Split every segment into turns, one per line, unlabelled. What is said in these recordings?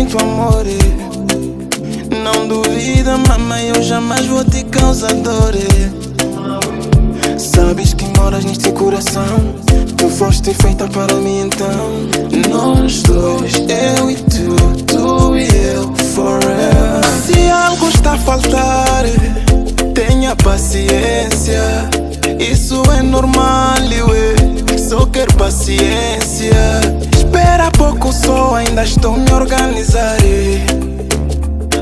muito amor. Não duvida, mamãe, eu jamais vou te causar dor. Sabes que moras neste coração, tu foste feita para mim então. Nós dois, eu e tu e eu, forever. Se algo está a faltar, tenha paciência. Isso é normal, eu só quero paciência. Espera pouco só, ainda estou me organizar.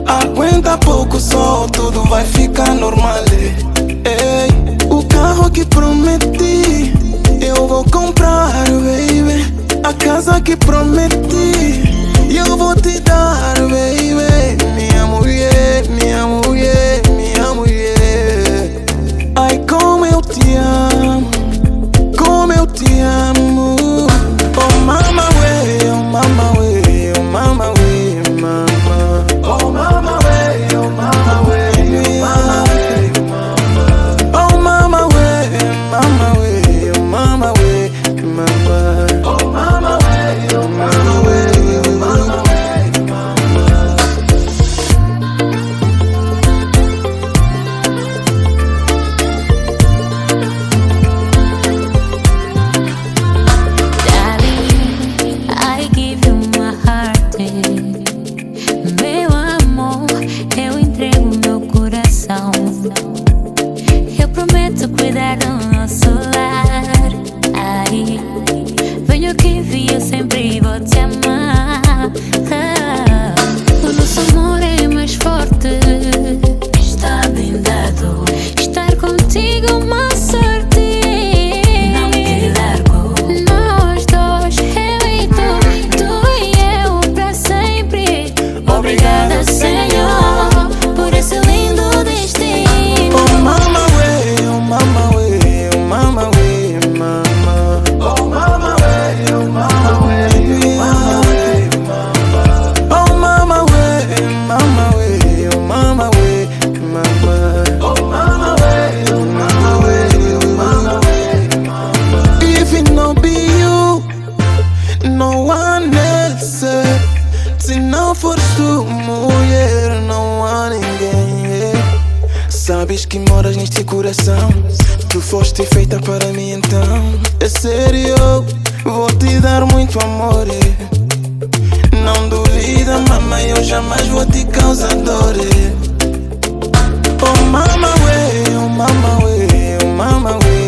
Aguenta pouco só, tudo vai ficar normal. Ei, o carro que prometi, eu vou comprar, baby. A casa que prometi, eu vou te dar, baby. Minha mulher, minha mulher, minha mulher. Ai, como eu te amo, como eu te amo. Oh mama way, oh mama way, oh mama way, mama. Oh mama way, oh mama way, oh mama way, mama. Oh mama way, mama way, oh mama way, mama. Oh mama way, oh mama way, oh mama way, mama.
Darling, I give you my heart. Meu amor, eu entrego meu coração. Eu prometo cuidar do nosso lar. Ai, venho aqui vi, eu sempre vou te amar. O nosso amor é mais forte, está blindado. Estar contigo uma sorte. Não me largo. Nós dois, eu e tu e eu, pra sempre. Obrigada, Senhor, por esse lindo destino.
Oh mama way, oh mama way, oh mama way, mama. Oh mama way, oh mama way, oh mama way, mama. Oh mama way, mama way, oh mama way, mama. Oh mama way, oh mama way, oh mama way, mama. If it no be you, no one else. Se não fores tu, mulher, não há ninguém. Sabes que moras neste coração, tu foste feita para mim então. É sério, vou te dar muito amor. Não duvida, mamãe, eu jamais vou te causar dor. Oh mama way, oh mama way, oh mama way.